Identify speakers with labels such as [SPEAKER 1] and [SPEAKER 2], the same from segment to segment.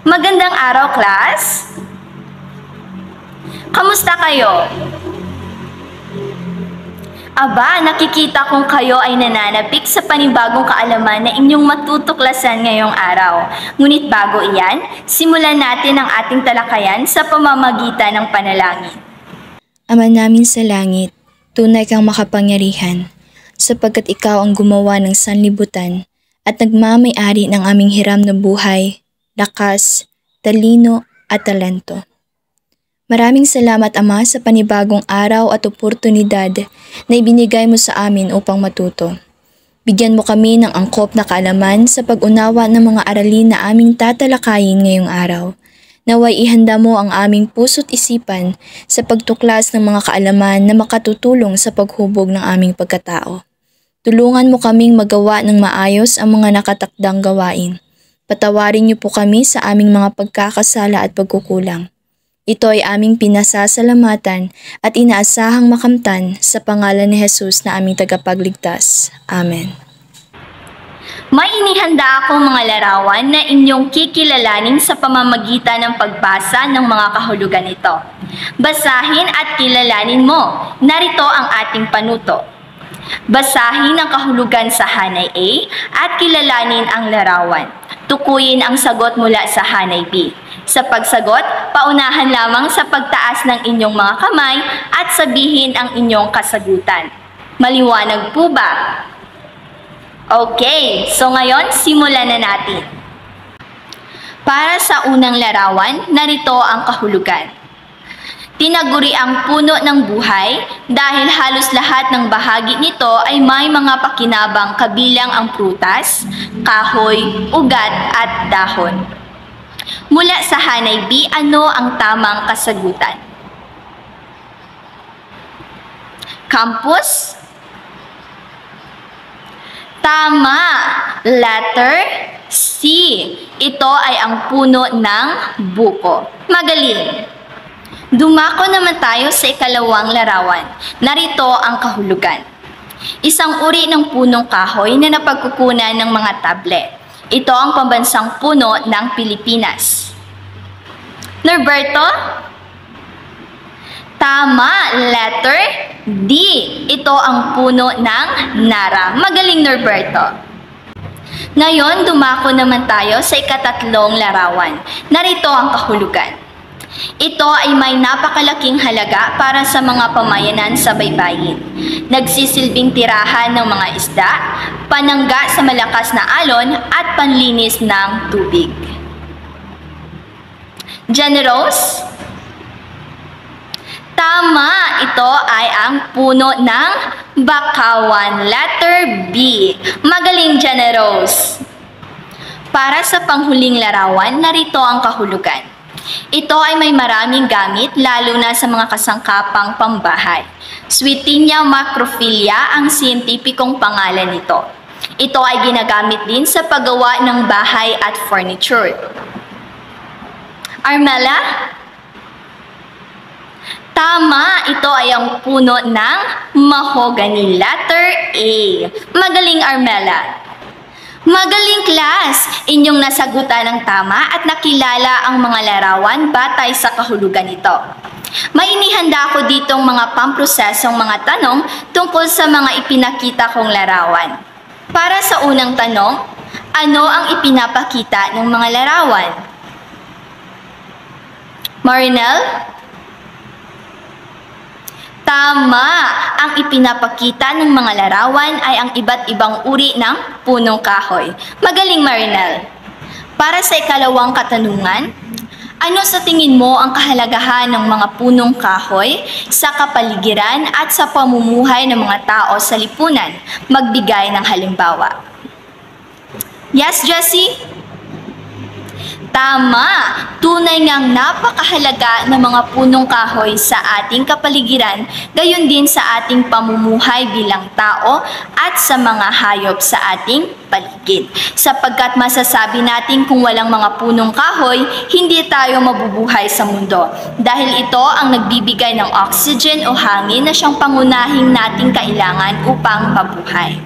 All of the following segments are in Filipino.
[SPEAKER 1] Magandang araw, class! Kamusta kayo? Aba, nakikita kong kayo ay nananapik sa panibagong kaalaman na inyong matutuklasan ngayong araw. Ngunit bago iyan, simulan natin ang ating talakayan sa pamamagitan ng panalangin.
[SPEAKER 2] Ama namin sa langit, tunay kang makapangyarihan, sapagkat ikaw ang gumawa ng sanlibutan at nagmamay-ari ng aming hiram na buhay, lakas, talino at talento. Maraming salamat, Ama, sa panibagong araw at oportunidad na ibinigay mo sa amin upang matuto. Bigyan mo kami ng angkop na kaalaman sa pag-unawa ng mga aralin na aming tatalakayin ngayong araw. Naway ihanda mo ang aming puso't isipan sa pagtuklas ng mga kaalaman na makatutulong sa paghubog ng aming pagkatao. Tulungan mo kaming magawa ng maayos ang mga nakatakdang gawain. Patawarin niyo po kami sa aming mga pagkakasala at pagkukulang. Ito ay aming pinasasalamatan at inaasahang makamtan sa pangalan ni Jesus na aming tagapagligtas. Amen.
[SPEAKER 1] May inihanda akong mga larawan na inyong kikilalanin sa pamamagitan ng pagbasa ng mga kahulugan nito. Basahin at kilalanin mo. Narito ang ating panuto. Basahin ang kahulugan sa hanay A at kilalanin ang larawan. Tukuyin ang sagot mula sa hanay B. Sa pagsagot, paunahan lamang sa pagtaas ng inyong mga kamay at sabihin ang inyong kasagutan. Maliwanag po ba? Okay, so ngayon simulan na natin. Para sa unang larawan, narito ang kahulugan. Tinaguri ang puno ng buhay dahil halos lahat ng bahagi nito ay may mga pakinabang kabilang ang prutas, kahoy, ugat at dahon. Mula sa hanay B, ano ang tamang kasagutan? Campus? Tama! Letter C. Ito ay ang puno ng buko. Magaling! Dumako naman tayo sa ikalawang larawan. Narito ang kahulugan. Isang uri ng punong kahoy na napagkukunan ng mga tablet. Ito ang pambansang puno ng Pilipinas. Norberto? Tama, letter D. Ito ang puno ng Nara. Magaling, Norberto. Ngayon, dumako naman tayo sa ikatatlong larawan. Narito ang kahulugan. Ito ay may napakalaking halaga para sa mga pamayanan sa baybayin. Nagsisilbing tirahan ng mga isda, panangga sa malakas na alon at panlinis ng tubig. Generous? Tama, ito ay ang puno ng bakawan. Letter B. Magaling, Generous. Para sa panghuling larawan, narito ang kahulugan. Ito ay may maraming gamit lalo na sa mga kasangkapang pambahay. Swietenia macrophylla ang siyentipikong pangalan nito. Ito ay ginagamit din sa paggawa ng bahay at furniture. Armella? Tama, ito ay ang puno ng mahogany. Letter A. Magaling, Armella. Magaling, class! Inyong nasagutan ng tama at nakilala ang mga larawan batay sa kahulugan nito. May inihanda ako ditong mga pamprosesong mga tanong tungkol sa mga ipinakita kong larawan. Para sa unang tanong, ano ang ipinapakita ng mga larawan? Marinel? Tama! Ang ipinapakita ng mga larawan ay ang iba't ibang uri ng punong kahoy. Magaling, Marinel! Para sa ikalawang katanungan, ano sa tingin mo ang kahalagahan ng mga punong kahoy sa kapaligiran at sa pamumuhay ng mga tao sa lipunan? Magbigay ng halimbawa. Yes, Jessie? Tama! Tunay ngang napakahalaga ng mga punong kahoy sa ating kapaligiran, gayon din sa ating pamumuhay bilang tao at sa mga hayop sa ating paligid. Sapagkat masasabi natin kung walang mga punong kahoy, hindi tayo mabubuhay sa mundo. Dahil ito ang nagbibigay ng oxygen o hangin na siyang pangunahing nating kailangan upang mabuhay.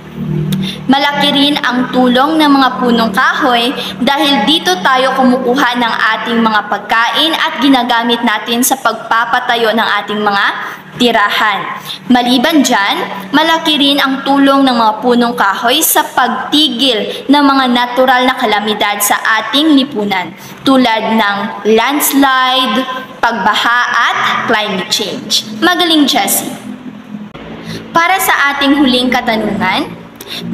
[SPEAKER 1] Malaki rin ang tulong ng mga punong kahoy dahil dito tayo kumukuha ng ating mga pagkain at ginagamit natin sa pagpapatayo ng ating mga tirahan. Maliban dyan, malaki rin ang tulong ng mga punong kahoy sa pagtigil ng mga natural na kalamidad sa ating lipunan tulad ng landslide, pagbaha at climate change. Magaling, Jessie! Para sa ating huling katanungan,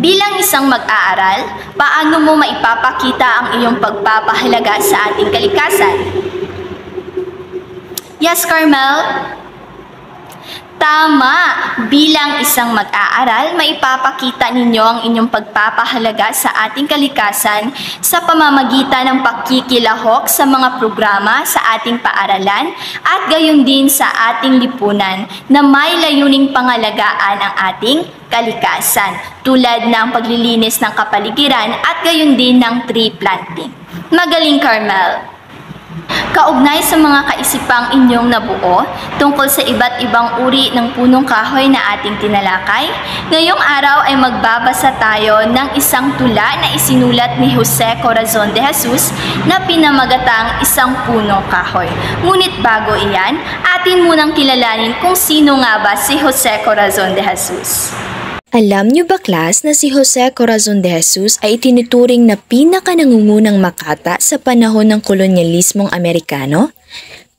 [SPEAKER 1] bilang isang mag-aaral, paano mo maipapakita ang iyong pagpapahalaga sa ating kalikasan? Yes, Carmel? Tama! Bilang isang mag-aaral, maipapakita ninyo ang inyong pagpapahalaga sa ating kalikasan sa pamamagitan ng pakikilahok sa mga programa sa ating paaralan at gayon din sa ating lipunan na may layuning pangalagaan ang ating kalikasan tulad ng paglilinis ng kapaligiran at gayon din ng tree planting. Magaling, Carmel! Kaugnay sa mga kaisipang inyong nabuo tungkol sa iba't ibang uri ng punong kahoy na ating tinalakay, ngayong araw ay magbabasa tayo ng isang tula na isinulat ni Jose Corazon de Jesus na pinamagatang Isang Punong Kahoy. Ngunit bago iyan, atin munang kilalanin kung sino nga ba si Jose Corazon de Jesus.
[SPEAKER 2] Alam niyo ba, class, na si Jose Corazon de Jesus ay itinuturing na pinaka-nangungunang makata sa panahon ng kolonyalismong Amerikano?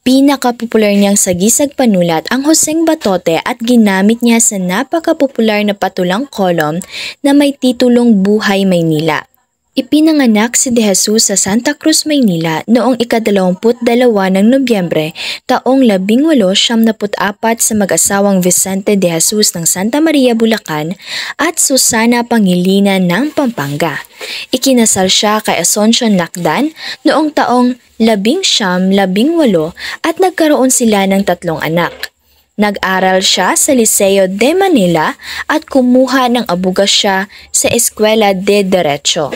[SPEAKER 2] Pinaka-popular niyang sagisag panulat ang Joseng Batote at ginamit niya sa napaka-popular na patulang kolom na may titulong Buhay Maynila. Ipinanganak si De Jesus sa Santa Cruz, Maynila noong ika-22 ng Nobyembre taong 1874 sa mag-asawang Vicente de Jesus ng Santa Maria, Bulacan at Susana Pangilinan ng Pampanga. Ikinasal siya kay Asuncion Lacdan noong taong 1918 at nagkaroon sila ng 3 anak. Nag-aral siya sa Liceo de Manila at kumuha ng abogasya sa Eskwela de Derecho.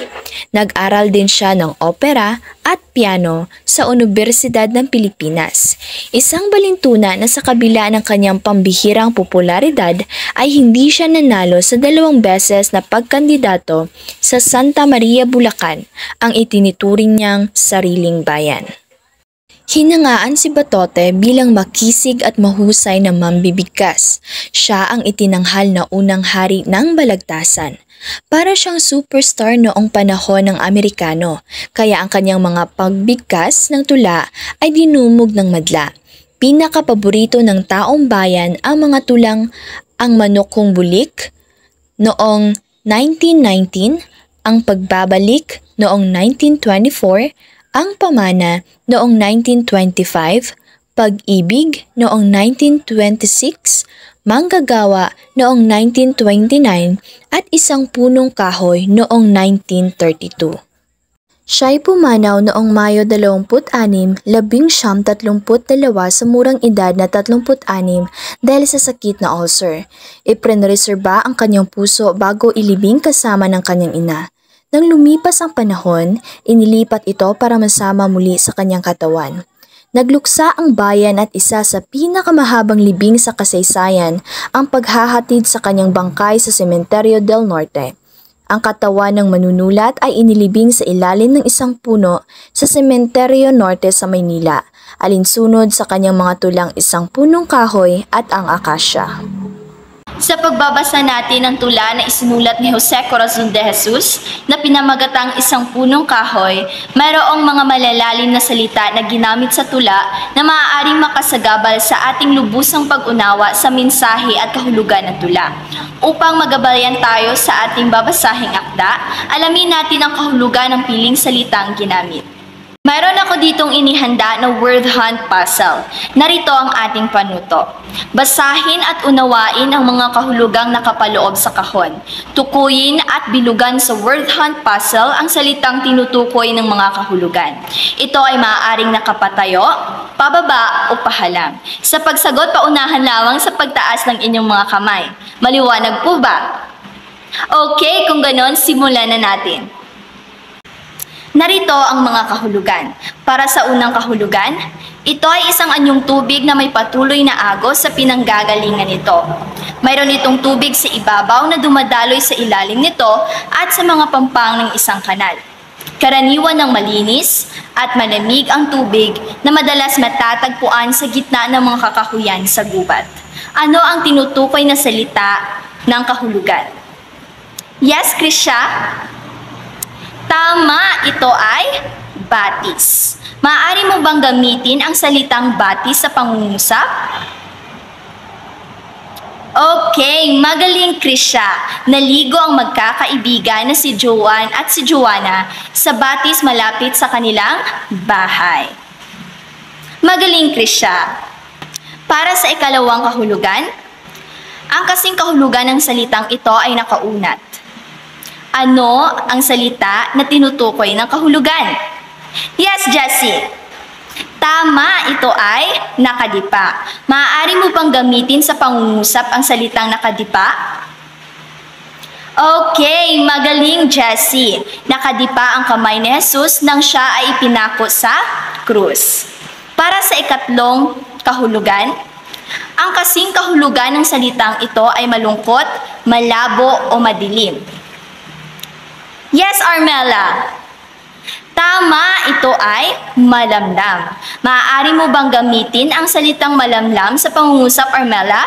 [SPEAKER 2] Nag-aral din siya ng opera at piano sa Universidad ng Pilipinas. Isang balintuna na sa kabila ng kanyang pambihirang popularidad ay hindi siya nanalo sa 2 beses na pagkandidato sa Santa Maria, Bulacan, ang itinituring niyang sariling bayan. Hinangaan si Batote bilang makisig at mahusay na mambibigkas. Siya ang itinanghal na unang hari ng Balagtasan. Para siyang superstar noong panahon ng Amerikano, kaya ang kanyang mga pagbigkas ng tula ay dinumog ng madla. Pinakapaborito ng taong bayan ang mga tulang Ang Manok Kong Bulik noong 1919, Ang Pagbabalik noong 1924, Ang Pamana noong 1925, Pag-ibig noong 1926, Manggagawa noong 1929 at Isang Punong Kahoy noong 1932. Siya'y pumanaw noong Mayo 26, 1932 sa murang edad na 36 dahil sa sakit na ulcer. Iprenreserba ang kanyang puso bago ilibing kasama ng kanyang ina. Nang lumipas ang panahon, inilipat ito para masama muli sa kanyang katawan. Nagluksa ang bayan at isa sa pinakamahabang libing sa kasaysayan ang paghahatid sa kanyang bangkay sa Cementerio del Norte. Ang katawan ng manunulat ay inilibing sa ilalim ng isang puno sa Cementerio Norte sa Maynila, alinsunod sa kanyang mga tulang Isang Punong Kahoy at Ang Akasya.
[SPEAKER 1] Sa pagbabasa natin ng tula na isinulat ni Jose Corazon de Jesus na pinamagatang Isang Punong Kahoy, mayroong mga malalalim na salita na ginamit sa tula na maaaring makasagabal sa ating lubusang pag-unawa sa mensahe at kahulugan ng tula. Upang magabayan tayo sa ating babasahing akda, alamin natin ang kahulugan ng piling salitang ginamit. Mayroon ako ditong inihanda na word hunt puzzle. Narito ang ating panuto. Basahin at unawain ang mga kahulugang nakapaloob sa kahon. Tukuyin at bilugan sa word hunt puzzle ang salitang tinutukoy ng mga kahulugan. Ito ay maaaring nakapatayo, pababa o pahalang. Sa pagsagot, paunahan lamang sa pagtaas ng inyong mga kamay. Maliwanag po ba? Okay, kung ganon, simulan na natin. Narito ang mga kahulugan. Para sa unang kahulugan, ito ay isang anyong tubig na may patuloy na agos sa pinanggagalingan nito. Mayroon itong tubig sa ibabaw na dumadaloy sa ilalim nito at sa mga pampang ng isang kanal. Karaniwan ng malinis at malamig ang tubig na madalas matatagpuan sa gitna ng mga kakahuyan sa gubat. Ano ang tinutukoy na salita ng kahulugan? Yes, Krisha? Tama, ito ay batis. Maaari mo bang gamitin ang salitang batis sa pangungusap? Okay, magaling Krisha. Naligo ang magkakaibigan na si Joanne at si Joanna sa batis malapit sa kanilang bahay. Magaling Krisha. Para sa ikalawang kahulugan, ang kasing kahulugan ng salitang ito ay nakaunat. Ano ang salita na tinutukoy ng kahulugan? Yes, Jessie. Tama, ito ay nakadipa. Maaari mo bang gamitin sa pangungusap ang salitang nakadipa? Okay, magaling Jessie. Nakadipa ang kamay ni Jesus nang siya ay ipinako sa krus. Para sa ikatlong kahulugan, ang kasing kahulugan ng salitang ito ay malungkot, malabo o madilim. Yes, Armela. Tama, ito ay malamlam. Maaari mo bang gamitin ang salitang malamlam sa pangungusap, Armela?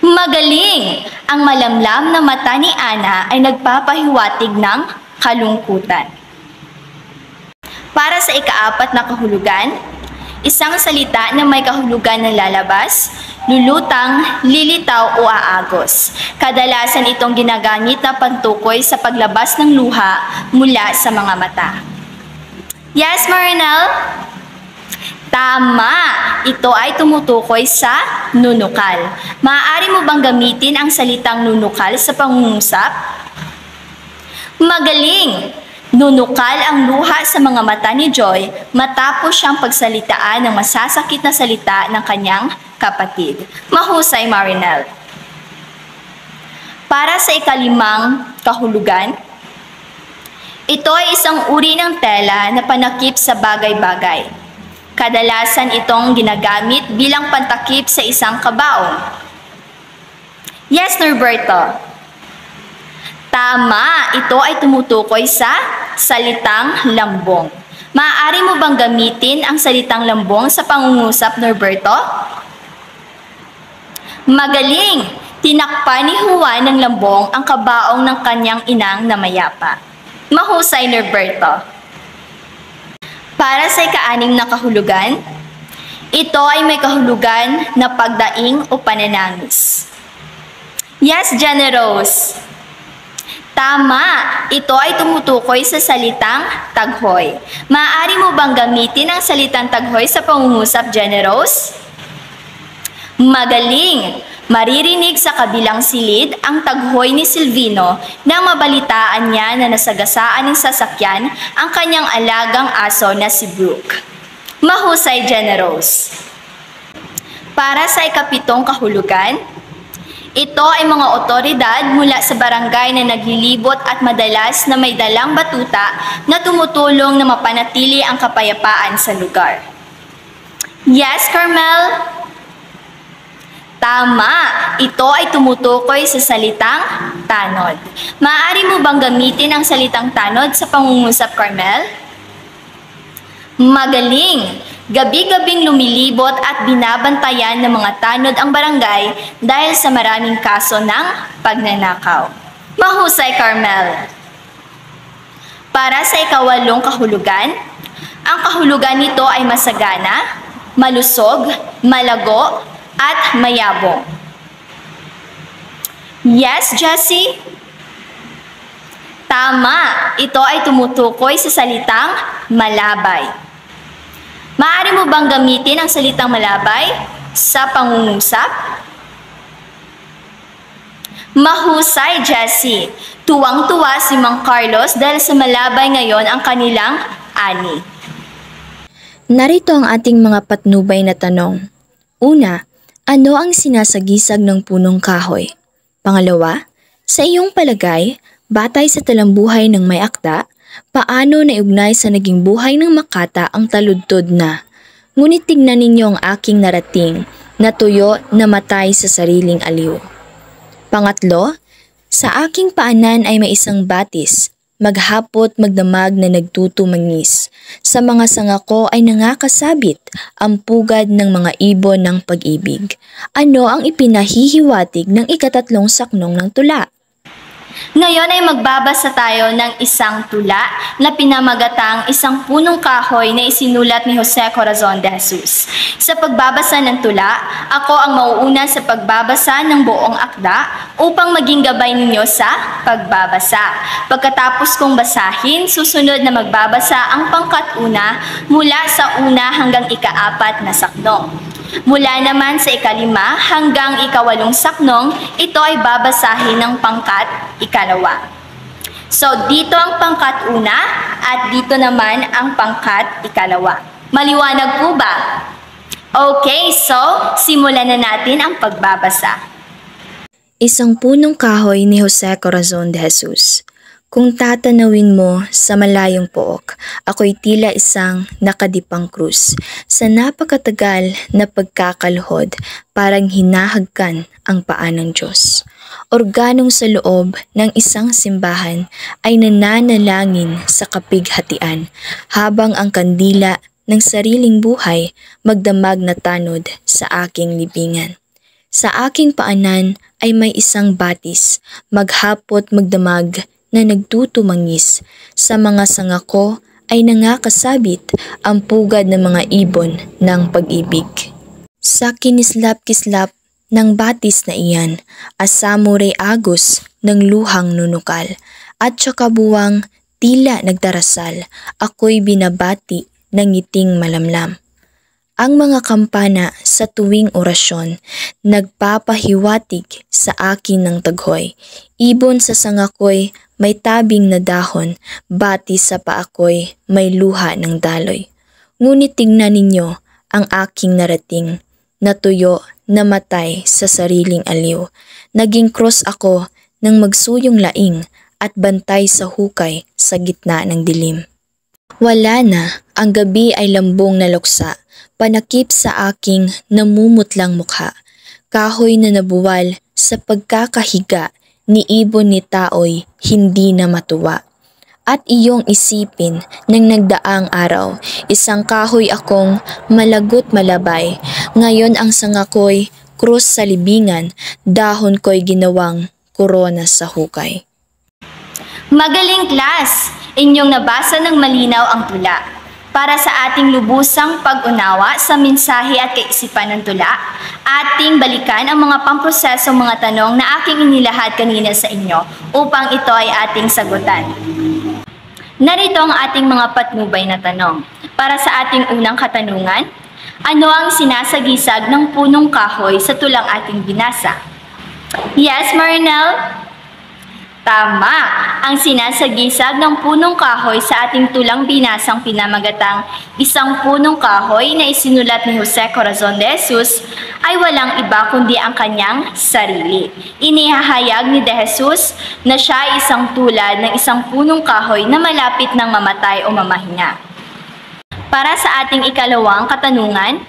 [SPEAKER 1] Magaling! Ang malamlam na mata ni Ana ay nagpapahiwatig ng kalungkutan. Para sa ikaapat na kahulugan, isang salita na may kahulugan na lalabas, lulutang, lilitaw o aagos. Kadalasan itong ginagamit na pantukoy sa paglabas ng luha mula sa mga mata. Yes, Marinel? Tama! Ito ay tumutukoy sa nunukal. Maaari mo bang gamitin ang salitang nunukal sa pangungusap? Magaling! Nunukal ang luha sa mga mata ni Joy matapos siyang pagsalitaan ng masasakit na salita ng kanyang kapatid. Mahusay, Marinel. Para sa ikalimang kahulugan, ito ay isang uri ng tela na panakip sa bagay-bagay. Kadalasan itong ginagamit bilang pantakip sa isang kabaong. Yes, Norberto. Tama, ito ay tumutukoy sa salitang lambong. Maaari mo bang gamitin ang salitang lambong sa pangungusap, Norberto? Magaling! Tinakpan ni Juan ng lambong ang kabaong ng kanyang inang na mayapa. Mahusay, Norberto. Para sa ika-anim na kahulugan, ito ay may kahulugan na pagdaing o pananangis. Yes, Jenna Rose. Tama, ito ay tumutukoy sa salitang taghoy. Maaari mo bang gamitin ang salitang taghoy sa pangungusap, Jenna Rose? Magaling! Maririnig sa kabilang silid ang taghoy ni Silvino nang mabalitaan niya na nasagasaan ng sasakyan ang kanyang alagang aso na si Brooke. Mahusay, Jenna Rose. Para sa ikapitong kahulugan, ito ay mga otoridad mula sa barangay na naglilibot at madalas na may dalang batuta na tumutulong na mapanatili ang kapayapaan sa lugar. Yes, Carmel? Tama, ito ay tumutukoy sa salitang tanod. Maaari mo bang gamitin ang salitang tanod sa pangungusap, Carmel? Magaling! Gabi-gabing lumilibot at binabantayan ng mga tanod ang barangay dahil sa maraming kaso ng pagnanakaw. Mahusay, Carmel! Para sa ikawalong kahulugan, ang kahulugan nito ay masagana, malusog, malago, at mayabong. Yes, Jessie? Tama, ito ay tumutukoy sa salitang malabay. Maaari mo bang gamitin ang salitang malabay sa pangungusap? Mahusay, Jessie. Tuwang-tuwa si Mang Carlos dahil sa malabay ngayon ang kanilang ani.
[SPEAKER 2] Narito ang ating mga patnubay na tanong. Una, ano ang sinasagisag ng punong kahoy? Pangalawa, sa iyong palagay, batay sa talambuhay ng may akda, Paano naiugnay sa naging buhay ng Makata ang taludtod na? Ngunit tignan ninyo ang aking narating, natuyo na matay sa sariling aliw. Pangatlo, sa aking paanan ay may isang batis, maghapot magdamag na nagtutumangis. Sa mga sanga ko ay nangakasabit ang pugad ng mga ibon ng pag-ibig. Ano ang ipinahihiwatig ng ikatatlong saknong ng tula?
[SPEAKER 1] Ngayon ay magbabasa tayo ng isang tula na pinamagatang isang punong kahoy na isinulat ni Jose Corazon de Jesus. Sa pagbabasa ng tula, ako ang mauuna sa pagbabasa ng buong akda upang maging gabay ninyo sa pagbabasa. Pagkatapos kong basahin, susunod na magbabasa ang pangkat-una mula sa una hanggang ika-4 na saknong. Mula naman sa ika-5 hanggang ika-8 saknong, ito ay babasahin ng pangkat ikalawa. So, dito ang pangkat una at dito naman ang pangkat ikalawa. Maliwanag po ba? Okay, so simulan na natin ang pagbabasa.
[SPEAKER 2] Isang punong kahoy ni Jose Corazon de Jesus. Kung tatanawin mo sa malayong pook, ako'y tila isang nakadipang krus. Sa napakatagal na pagkakaluhod, parang hinahagkan ang paa ng Diyos. Organong sa loob ng isang simbahan ay nananalangin sa kapighatian, habang ang kandila ng sariling buhay magdamag na tanod sa aking libingan. Sa aking paanan ay may isang batis, maghapot magdamag na nagtutumangis. Sa mga sanga ko ay nangakasabit ang pugad ng mga ibon ng pag-ibig. Sa kinislap-kislap ng batis na iyan, asamuray agos ng luhang nunukal, at sa kabuwang tila nagdarasal, ako'y binabati ng ngiting malamlam. Ang mga kampana sa tuwing orasyon, nagpapahiwatig sa akin ng taghoy. Ibon sa sanga ko'y may tabing na dahon, bati sa paa ko'y may luha ng daloy. Ngunit tingnan ninyo ang aking narating, natuyo, namatay sa sariling aliw. Naging cross ako ng magsuyong laing at bantay sa hukay sa gitna ng dilim. Wala na, ang gabi ay lambong na luksa, panakip sa aking namumutlang mukha. Kahoy na nabuwal sa pagkakahiga, ni ibon ni tao'y hindi na matuwa. At iyong isipin ng nagdaang araw, isang kahoy akong malagot malabay. Ngayon ang sanga ko'y krus sa libingan, dahon ko'y ginawang korona sa hukay.
[SPEAKER 1] Magaling class! Inyong nabasa ng malinaw ang tula. Para sa ating lubusang pag-unawa sa mensahe at kaisipan ng tula, ating balikan ang mga pamprosesong mga tanong na aking inilahad kanina sa inyo upang ito ay ating sagutan. Narito ang ating mga patnubay na tanong. Para sa ating unang katanungan, ano ang sinasagisag ng punong kahoy sa tulang ating binasa? Yes, Marinel? Tama! Ang sinasagisag ng punong kahoy sa ating tulang binasang pinamagatang isang punong kahoy na isinulat ni Jose Corazon de Jesus ay walang iba kundi ang kanyang sarili. Inihahayag ni de Jesus na siya ay isang tulad ng isang punong kahoy na malapit ng mamatay o mamahinga. Para sa ating ikalawang katanungan,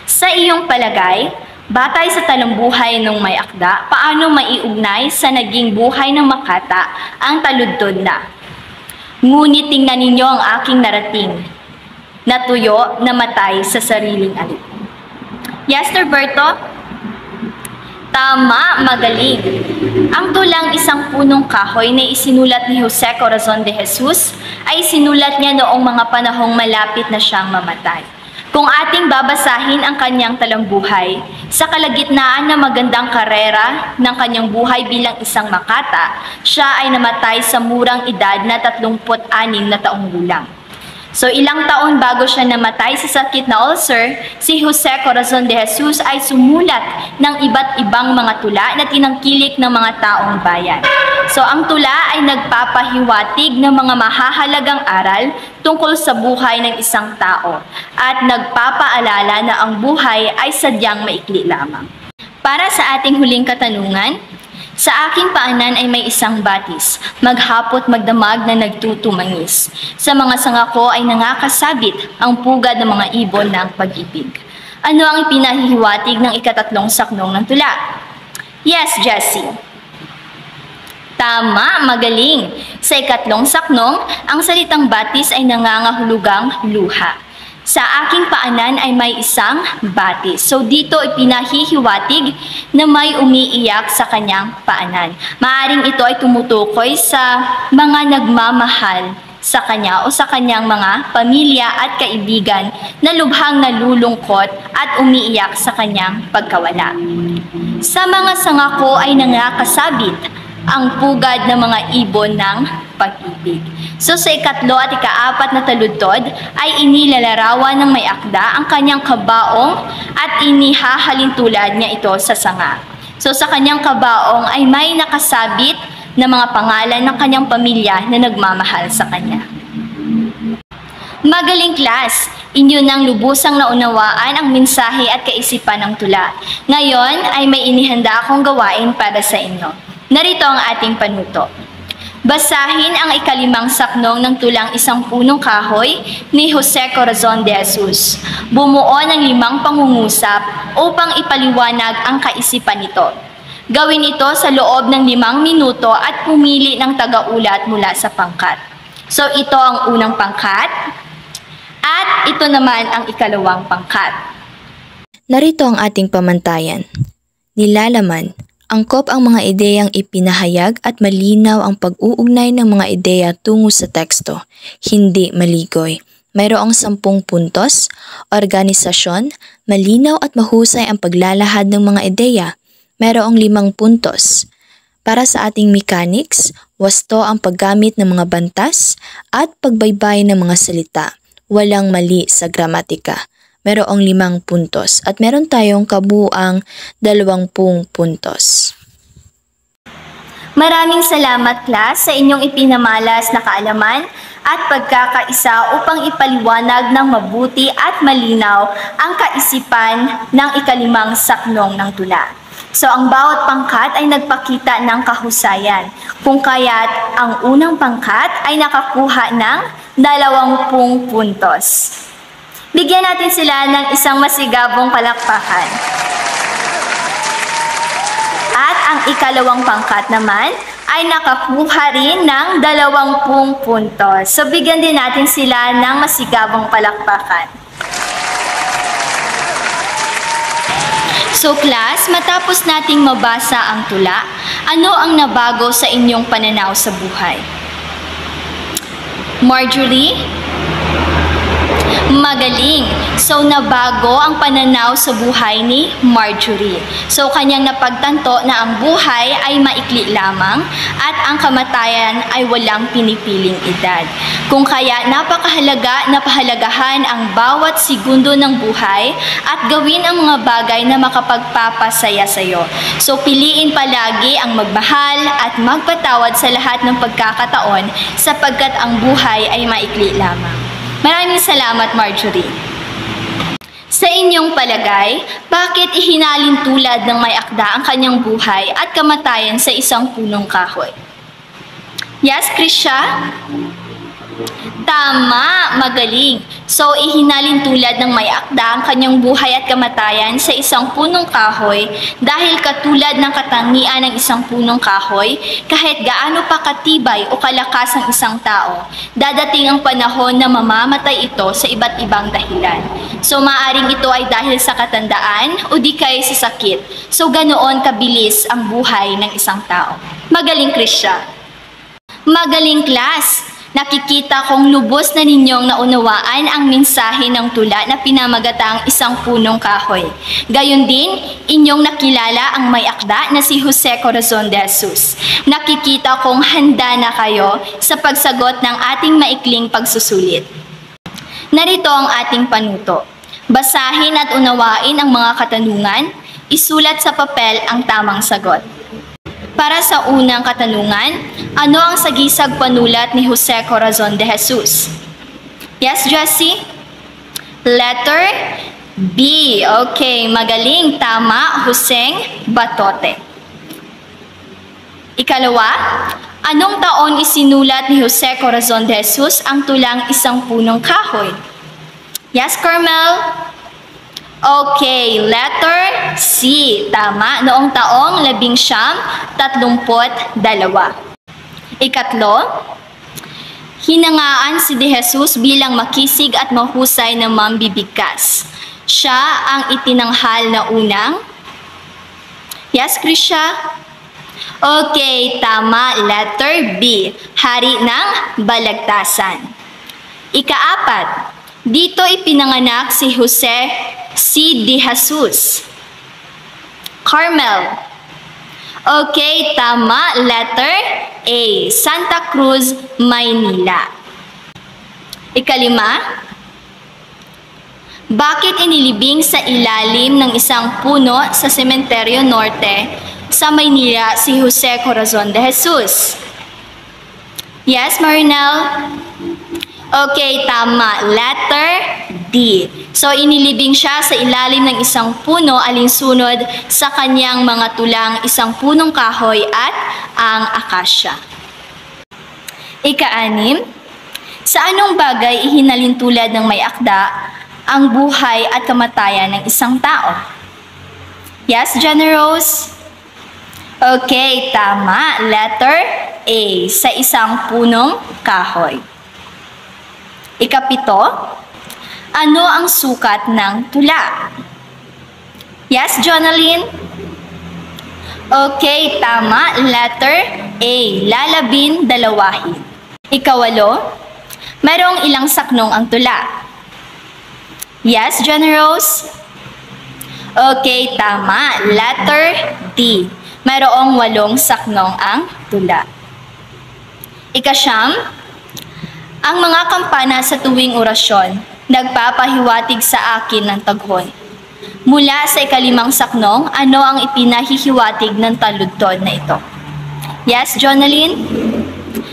[SPEAKER 1] sa iyong palagay, batay sa talambuhay ng may akda, paano maiugnay sa naging buhay ng Makata ang taludtod na? Ngunit tingnan ninyo ang aking narating, natuyo, namatay sa sariling aliw. Yes, Roberto? Tama, magaling. Ang tulang isang punong kahoy na isinulat ni Jose Corazon de Jesus ay sinulat niya noong mga panahong malapit na siyang mamatay. Kung ating babasahin ang kanyang talambuhay, sa kalagitnaan ng magandang karera ng kanyang buhay bilang isang Makata, siya ay namatay sa murang edad na 36 na taong gulang. So ilang taon bago siya namatay sa sakit na ulcer, si Jose Corazon de Jesus ay sumulat ng iba't ibang mga tula na tinangkilik ng mga taong bayan. So ang tula ay nagpapahiwatig ng mga mahahalagang aral tungkol sa buhay ng isang tao at nagpapaalala na ang buhay ay sadyang maikli lamang. Para sa ating huling katanungan, Sa aking paanan ay may isang batis, maghapot magdamag na nagtutumangis. Sa mga sanga ko ay nangakasabit ang pugad ng mga ibon ng pag-ibig. Ano ang ipinahihiwatig ng ikatatlong saknong ng tula? Yes, Jessie. Tama, magaling. Sa ikatlong saknong, ang salitang batis ay nangangahulugang luha. Sa aking paanan ay may isang batis. So dito ipinahihiwatig na may umiiyak sa kanyang paanan. Maaring ito ay tumutukoy sa mga nagmamahal sa kanya o sa kanyang mga pamilya at kaibigan na lubhang nalulungkot at umiiyak sa kanyang pagkawala. Sa mga sanga ko ay nangakasabit ang pugad ng mga ibon ng pag-ibig. So sa ikatlo at ikaapat na taludtod ay inilalarawan ng may akda ang kanyang kabaong at inihahalin tulad niya ito sa sanga. So sa kanyang kabaong ay may nakasabit na mga pangalan ng kanyang pamilya na nagmamahal sa kanya. Magaling class! Inyo nang lubusang naunawaan ang mensahe at kaisipan ng tula. Ngayon ay may inihanda akong gawain para sa inyo. Narito ang ating panuto. Basahin ang ikalimang saknong ng tulang Isang Punong Kahoy ni Jose Corazon de Jesus. Bumuo ng 5 pangungusap upang ipaliwanag ang kaisipan nito. Gawin ito sa loob ng 5 minuto at pumili ng tagaulat mula sa pangkat. So ito ang unang pangkat at ito naman ang ikalawang pangkat.
[SPEAKER 2] Narito ang ating pamantayan. Nilalaman, angkop ang mga ideyang ipinahayag at malinaw ang pag-uugnay ng mga ideya tungo sa teksto, hindi maligoy. Mayroong 10 puntos, organisasyon, malinaw at mahusay ang paglalahad ng mga ideya. Mayroong 5 puntos. Para sa ating mechanics, wasto ang paggamit ng mga bantas at pagbaybay ng mga salita. Walang mali sa gramatika. Mayroong 5 puntos at meron tayong kabuuang 20 puntos.
[SPEAKER 1] Maraming salamat class sa inyong ipinamalas na kaalaman at pagkakaisa upang ipaliwanag ng mabuti at malinaw ang kaisipan ng ikalimang saknong ng tula. So ang bawat pangkat ay nagpakita ng kahusayan, kung kaya't ang unang pangkat ay nakakuha ng 20 puntos. Bigyan natin sila ng isang masigabong palakpakan. At ang ikalawang pangkat naman ay nakakuha rin ng 20 puntos. So bigyan din natin sila ng masigabong palakpakan. So class, matapos nating mabasa ang tula, ano ang nabago sa inyong pananaw sa buhay? Marjorie? Magaling! So, nabago ang pananaw sa buhay ni Marjorie. So, kanyang napagtanto na ang buhay ay maikli lamang at ang kamatayan ay walang pinipiling edad. Kung kaya napakahalaga na pahalagahan ang bawat segundo ng buhay at gawin ang mga bagay na makapagpapasaya sa iyo. So, piliin palagi ang magmahal at magpatawad sa lahat ng pagkakataon sapagkat ang buhay ay maikli lamang. Maraming salamat, Marjorie. Sa inyong palagay, bakit ihinalin tulad ng may akda ang kanyang buhay at kamatayan sa isang punong kahoy? Yes, Krisha? Tama, magaling. So, ihinalin tulad ng may akda ang kanyang buhay at kamatayan sa isang punong kahoy dahil katulad ng katangian ng isang punong kahoy, kahit gaano pa katibay o kalakas ang isang tao, dadating ang panahon na mamamatay ito sa iba't ibang dahilan. So, maaring ito ay dahil sa katandaan o di kaya sa sakit. So, ganoon kabilis ang buhay ng isang tao. Magaling, Krisha. Magaling, class. Nakikita kong lubos na ninyong naunawaan ang mensahe ng tula na pinamagatang Isang Punong Kahoy. Gayon din, inyong nakilala ang may akda na si Jose Corazon de Jesus. Nakikita kong handa na kayo sa pagsagot ng ating maikling pagsusulit. Narito ang ating panuto. Basahin at unawain ang mga katanungan, isulat sa papel ang tamang sagot. Para sa unang katanungan, ano ang sagisag panulat ni Jose Corazon de Jesus? Yes, Jessie? Letter B. Okay, magaling. Tama, Joseng Batote. Ikalawa, anong taon isinulat ni Jose Corazon de Jesus ang tulang Isang Punong Kahoy? Yes, Carmel? Okay, letter C. Tama, noong taong 1932. Ikatlo, hinangaan si De Jesus bilang makisig at mahusay na mambibigkas. Siya ang itinanghal na unang. Yes, Krisha? Okay, tama. Letter B. Hari ng Balagtasan. Ikaapat, dito ipinanganak si Jose C. De Jesus. Carmel. Okay, tama. Letter A. Santa Cruz, Maynila. Ikalima, bakit inilibing sa ilalim ng isang puno sa Sementeryo Norte sa Maynila si Jose Corazon de Jesus? Yes, Marinel? Okay, tama. Letter D. So, inilibing siya sa ilalim ng isang puno alinsunod sa kanyang mga tulang Isang Punong Kahoy at ang akasya. Ika-anim, sa anong bagay ihinalin tulad ng may akda ang buhay at kamatayan ng isang tao? Yes, Jenna Rose? Okay, tama. Letter A. Sa isang punong kahoy. Ikapito, ano ang sukat ng tula? Yes, Jonalyn? Okay, tama. Letter A. Lalabin, dalawahin. Ikawalo, mayroong ilang saknong ang tula? Yes, Jenna Rose? Okay, tama. Letter D. Mayroong 8 saknong ang tula. Ikasyam, ang mga kampana sa tuwing orasyon, nagpapahiwatig sa akin ng taghon. Mula sa 5 saknong, ano ang ipinahihiwatig ng taludtod na ito? Yes, Jonalyn?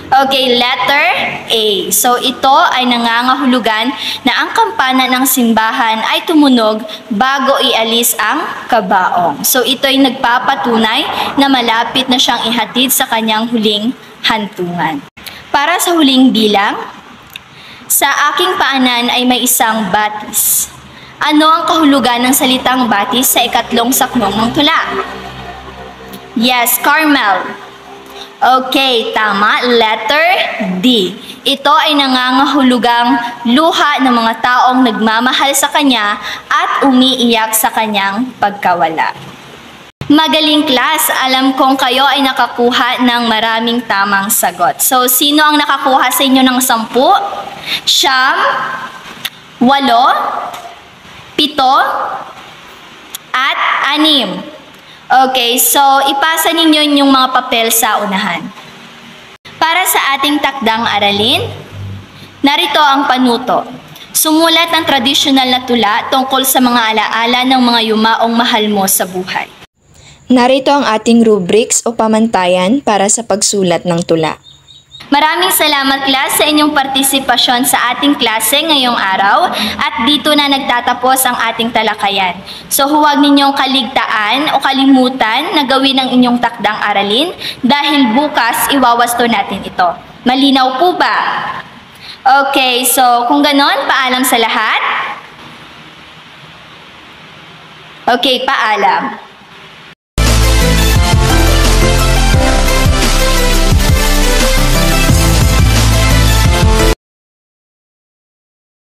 [SPEAKER 1] Okay, letter A. So, ito ay nangangahulugan na ang kampana ng simbahan ay tumunog bago ialis ang kabaong. So, ito ay nagpapatunay na malapit na siyang ihatid sa kanyang huling hantungan. Para sa huling bilang, sa aking paanan ay may isang batis. Ano ang kahulugan ng salitang batis sa 2 saknong ng tula? Yes, Carmel. Okay, tama. Letter D. Ito ay nangangahulugang luha ng mga taong nagmamahal sa kanya at umiiyak sa kanyang pagkawala. Magaling class, alam kong kayo ay nakakuha ng maraming tamang sagot. So, sino ang nakakuha sa inyo ng 10? 9, 8, 7, at 6. Okay, so ipasa ninyo yung mga papel sa unahan. Para sa ating takdang aralin, narito ang panuto. Sumulat ng tradisyonal na tula tungkol sa mga alaala ng mga yumaong mahal mo sa buhay.
[SPEAKER 2] Narito ang ating rubrics o pamantayan para sa pagsulat ng tula.
[SPEAKER 1] Maraming salamat class sa inyong partisipasyon sa ating klase ngayong araw at dito na nagtatapos ang ating talakayan. So huwag ninyong kaligtaan o kalimutan na gawin ang inyong takdang aralin dahil bukas iwawasto natin ito. Malinaw po ba? Okay, so kung ganon, paalam sa lahat. Okay, paalam.